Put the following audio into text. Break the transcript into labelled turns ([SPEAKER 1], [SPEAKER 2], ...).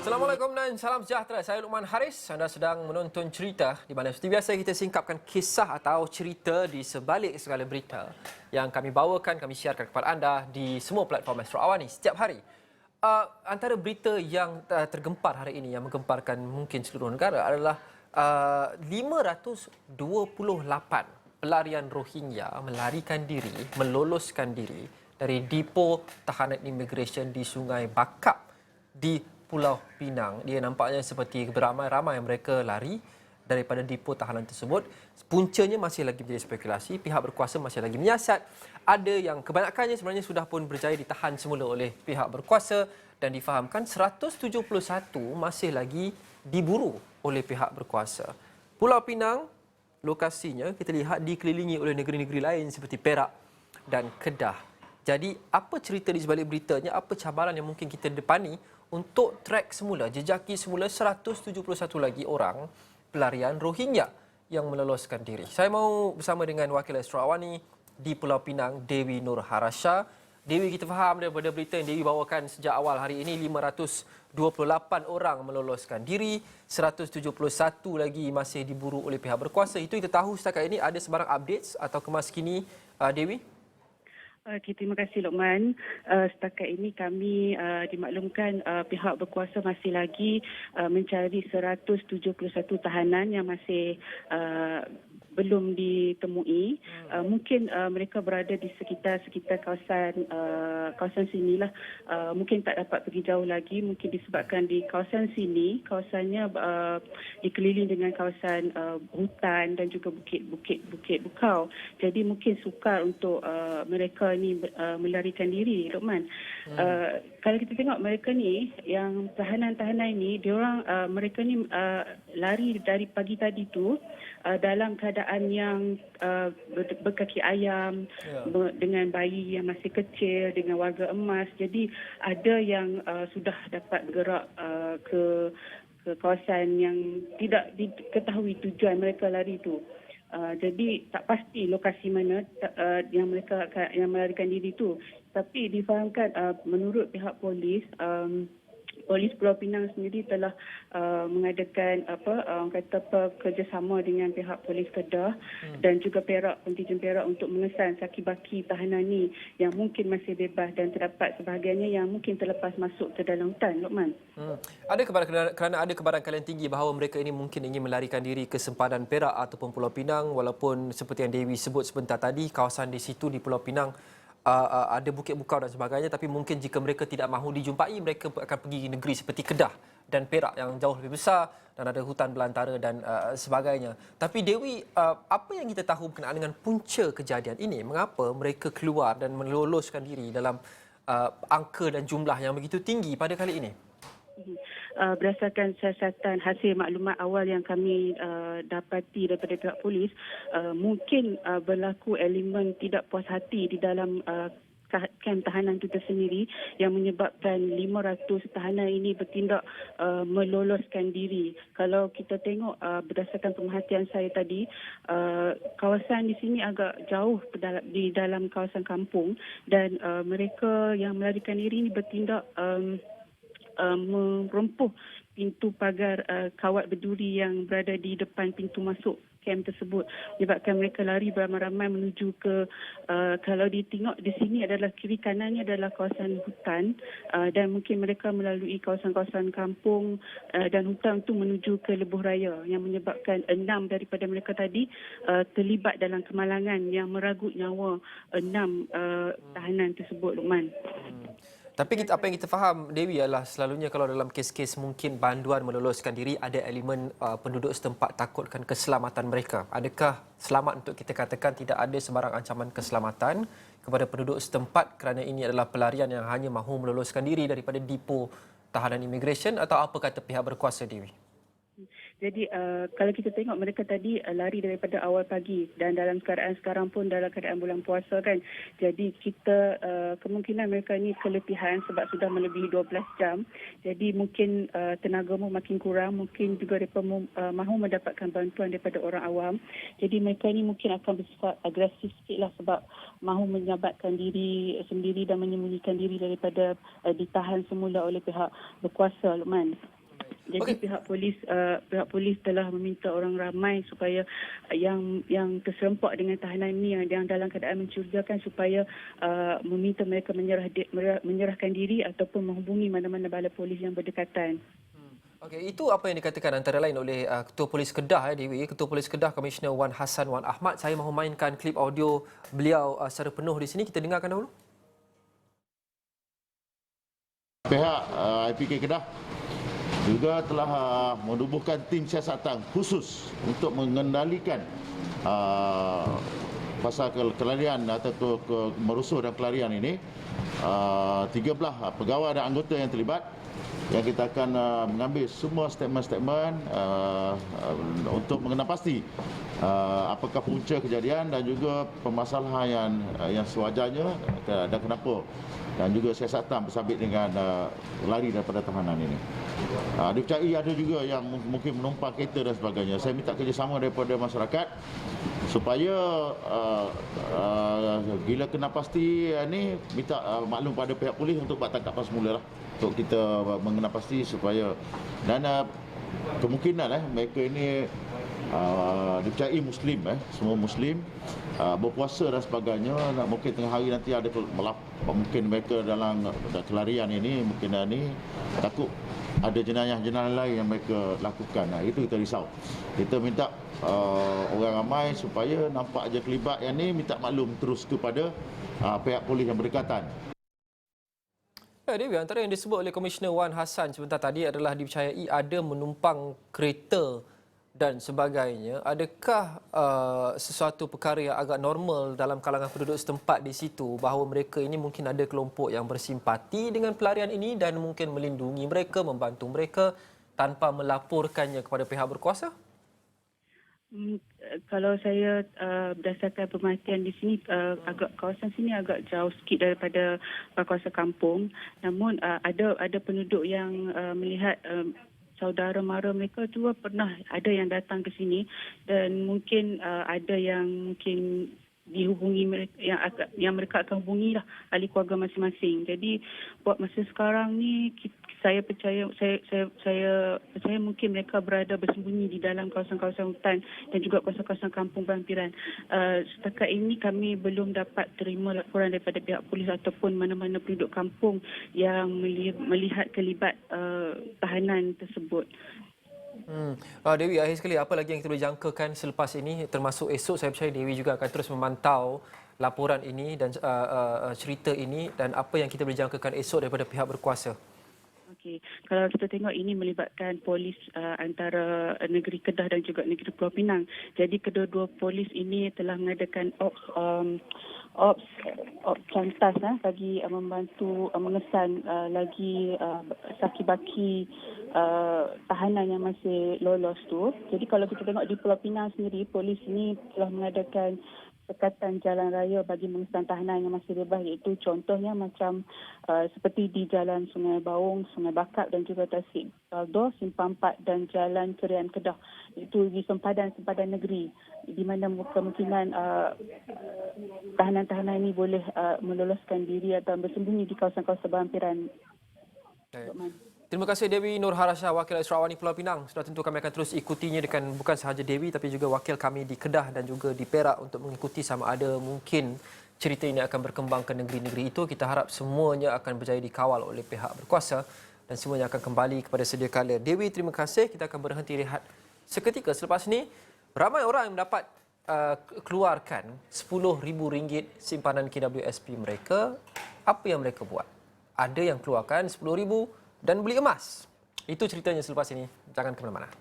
[SPEAKER 1] Assalamualaikum dan salam sejahtera. Saya Luqman Haris. Anda sedang menonton cerita di mana seperti biasa kita singkapkan kisah atau cerita di sebalik segala berita yang kami bawakan, kami siarkan kepada anda di semua platform Astro Awani setiap hari. Antara berita yang tergempar hari ini yang menggemparkan mungkin seluruh negara adalah 528 pelarian Rohingya melarikan diri, meloloskan diri dari depo tahanan imigresen di Sungai Bakap di Pulau Pinang. Dia nampaknya seperti beramai-ramai mereka lari daripada depo tahanan tersebut. Puncanya masih lagi menjadi spekulasi, pihak berkuasa masih lagi menyiasat. Ada yang kebanyakannya sebenarnya sudah pun berjaya ditahan semula oleh pihak berkuasa dan difahamkan 171 masih lagi diburu oleh pihak berkuasa. Pulau Pinang, lokasinya kita lihat dikelilingi oleh negeri-negeri lain seperti Perak dan Kedah. Jadi apa cerita di sebalik beritanya, apa cabaran yang mungkin kita depani untuk track semula, jejaki semula 171 lagi orang pelarian Rohingya yang meloloskan diri. Saya mahu bersama dengan Wakil Astro Awani di Pulau Pinang, Dewi Nur Harasha. Dewi, kita faham daripada berita yang Dewi bawakan sejak awal hari ini, 528 orang meloloskan diri, 171 lagi masih diburu oleh pihak berkuasa. Itu kita tahu setakat ini. Ada sebarang updates atau kemas kini, Dewi?
[SPEAKER 2] Okay, terima kasih Luqman. Setakat ini kami dimaklumkan pihak berkuasa masih lagi mencari 171 tahanan yang masih belum ditemui. Mungkin mereka berada di sekitar kawasan sinilah. Mungkin tak dapat pergi jauh lagi. Mungkin disebabkan di kawasan sini, kawasannya dikeliling dengan kawasan hutan dan juga bukit bukau. Jadi mungkin sukar untuk mereka ni melarikan diri, Luqman. Kalau kita tengok mereka ni, yang tahanan-tahanan ni, mereka ni lari dari pagi tadi tu dalam keadaan yang berkaki ayam, dengan bayi yang masih kecil, dengan warga emas. Jadi ada yang sudah dapat bergerak ke kawasan yang tidak diketahui tujuan mereka lari itu. Jadi tak pasti lokasi mana yang mereka melarikan diri itu. Tapi difahamkan menurut pihak polis, Polis Pulau Pinang sendiri telah mengadakan kerjasama dengan pihak polis Kedah dan juga kontijen Perak untuk mengesan saki-baki tahanan ni yang mungkin masih bebas dan terdapat sebahagiannya yang mungkin terlepas masuk ke dalam hutan, Luqman.
[SPEAKER 1] Kerana ada kebarangkalian tinggi bahawa mereka ini mungkin ingin melarikan diri ke sempadan Perak ataupun Pulau Pinang, walaupun seperti yang Dewi sebut sebentar tadi, kawasan di situ di Pulau Pinang ada bukit bukau dan sebagainya, tapi mungkin jika mereka tidak mahu dijumpai, mereka akan pergi negeri seperti Kedah dan Perak yang jauh lebih besar dan ada hutan belantara dan sebagainya. Tapi Dewi, apa yang kita tahu berkenaan dengan punca kejadian ini? Mengapa mereka keluar dan meloloskan diri dalam angka dan jumlah yang begitu tinggi pada kali ini?
[SPEAKER 2] Berdasarkan siasatan hasil maklumat awal yang kami dapati daripada pihak polis, mungkin berlaku elemen tidak puas hati di dalam kem tahanan itu tersendiri yang menyebabkan 500 tahanan ini bertindak meloloskan diri. Kalau kita tengok berdasarkan pemerhatian saya tadi, kawasan di sini agak jauh di dalam kawasan kampung dan mereka yang melarikan diri ini bertindak merempuh pintu pagar kawat berduri yang berada di depan pintu masuk kem tersebut. Menyebabkan mereka lari beramai-ramai menuju ke, kalau ditengok di sini adalah kiri kanannya adalah kawasan hutan dan mungkin mereka melalui kawasan-kawasan kampung dan hutan itu menuju ke Lebuh Raya yang menyebabkan 6 daripada mereka tadi terlibat dalam kemalangan yang meragut nyawa 6 tahanan tersebut, Luqman.
[SPEAKER 1] Tapi apa yang kita faham, Dewi, adalah selalunya kalau dalam kes-kes mungkin banduan meloloskan diri, ada elemen penduduk setempat takutkan keselamatan mereka. Adakah selamat untuk kita katakan tidak ada sebarang ancaman keselamatan kepada penduduk setempat kerana ini adalah pelarian yang hanya mahu meloloskan diri daripada depo tahanan imigresen, atau apa kata pihak berkuasa, Dewi?
[SPEAKER 2] Jadi kalau kita tengok mereka tadi lari daripada awal pagi dan dalam keadaan sekarang pun dalam keadaan bulan puasa kan. Jadi kita kemungkinan mereka ni keletihan sebab sudah melebihi 12 jam. Jadi mungkin tenaga makin kurang, mungkin juga mereka mahu mendapatkan bantuan daripada orang awam. Jadi mereka ni mungkin akan bersifat agresif sikitlah sebab mahu menyelamatkan diri sendiri dan menyembunyikan diri daripada ditahan semula oleh pihak berkuasa, Luqman. Jadi
[SPEAKER 1] Okey.
[SPEAKER 2] pihak polis telah meminta orang ramai supaya yang terserempak dengan tahanan ini yang dalam keadaan mencurigakan supaya meminta mereka menyerahkan diri ataupun menghubungi mana-mana bala polis yang berdekatan.
[SPEAKER 1] Okey, itu apa yang dikatakan antara lain oleh Ketua Polis Kedah Dewi, Ketua Polis Kedah Komisioner Wan Hassan Wan Ahmad. Saya mahu mainkan klip audio beliau secara penuh di sini. Kita dengarkan dahulu.
[SPEAKER 3] Pihak IPK Kedah juga telah menubuhkan tim siasatan khusus untuk mengendalikan pasal kelarian atau merusuh dan pelarian ini. 13 pegawai dan anggota yang terlibat, yang kita akan mengambil semua statement-statement untuk mengenal pasti apakah punca kejadian dan juga permasalahan yang sewajarnya dan kenapa, dan juga siasatan bersabit dengan lari daripada tahanan ini. Dipercayai ada juga yang mungkin menumpang kereta dan sebagainya. Saya minta kerjasama daripada masyarakat supaya bila kena pasti ni minta maklum pada pihak polis untuk buat tangkapan semula lah, untuk kita mengenal pasti supaya, dan kemungkinan mereka ini dipercayai Muslim, semua Muslim, berpuasa dan sebagainya. Mungkin tengah hari nanti ada mungkin mereka dalam kelarian ini, mungkin ni takut ada jenayah-jenayah lain yang mereka lakukan. Itu kita risau. Kita minta orang ramai supaya nampak je kelibat yang ni, minta maklum terus kepada pihak polis yang berdekatan.
[SPEAKER 1] Dewi, antara yang disebut oleh Komisioner Wan Hassan sebentar tadi adalah dipercayai ada menumpang kereta dan sebagainya. Adakah sesuatu perkara yang agak normal dalam kalangan penduduk setempat di situ, bahawa mereka ini mungkin ada kelompok yang bersimpati dengan pelarian ini dan mungkin melindungi mereka, membantu mereka tanpa melaporkannya kepada pihak berkuasa?
[SPEAKER 2] Kalau saya berdasarkan pemerhatian di sini, kawasan sini agak jauh sikit daripada kawasan kampung. Namun ada penduduk yang melihat saudara mara mereka tu pernah ada yang datang ke sini, dan mungkin ada yang mungkin dihubungi mereka, yang mereka akan hubungi lah ahli keluarga masing-masing. Jadi buat masa sekarang ni saya percaya mungkin mereka berada bersembunyi di dalam kawasan-kawasan hutan dan juga kawasan-kawasan kampung berhampiran. Setakat ini kami belum dapat terima laporan daripada pihak polis ataupun mana-mana penduduk kampung yang melihat kelibat tahanan tersebut.
[SPEAKER 1] Dewi, akhir sekali, apa lagi yang kita boleh jangkakan selepas ini, termasuk esok saya percaya Dewi juga akan terus memantau laporan ini dan cerita ini, dan apa yang kita boleh jangkakan esok daripada pihak berkuasa?
[SPEAKER 2] Okey, kalau kita tengok ini melibatkan polis antara negeri Kedah dan juga negeri Pulau Pinang. Jadi kedua-dua polis ini telah mengadakan ops cantas bagi membantu mengesan lagi saki-baki tahanan yang masih lolos tu. Jadi kalau kita tengok di Pulau Pinang sendiri, polis ini telah mengadakan sekatan jalan raya bagi mengesan tahanan yang masih bebas, iaitu contohnya macam seperti di Jalan Sungai Baung, Sungai Bakap dan juga Tasik Baldo, Simpang 4 dan Jalan Kerian Kedah. Itu di sempadan-sempadan negeri, di mana kemungkinan tahanan-tahanan ini boleh meloloskan diri atau bersembunyi di kawasan-kawasan berhampiran.
[SPEAKER 1] Terima kasih Dewi Nur Harasha, Wakil Sarawani Pulau Pinang. Sudah tentu kami akan terus ikutinya dengan bukan sahaja Dewi tapi juga wakil kami di Kedah dan juga di Perak untuk mengikuti sama ada mungkin cerita ini akan berkembang ke negeri-negeri itu. Kita harap semuanya akan berjaya dikawal oleh pihak berkuasa dan semuanya akan kembali kepada sedia kala. Dewi, terima kasih. Kita akan berhenti rehat seketika. Selepas ini, ramai orang yang mendapat keluarkan RM10,000 simpanan KWSP mereka. Apa yang mereka buat? Ada yang keluarkan RM10,000 dan beli emas. Itu ceritanya selepas ini. Jangan ke mana-mana.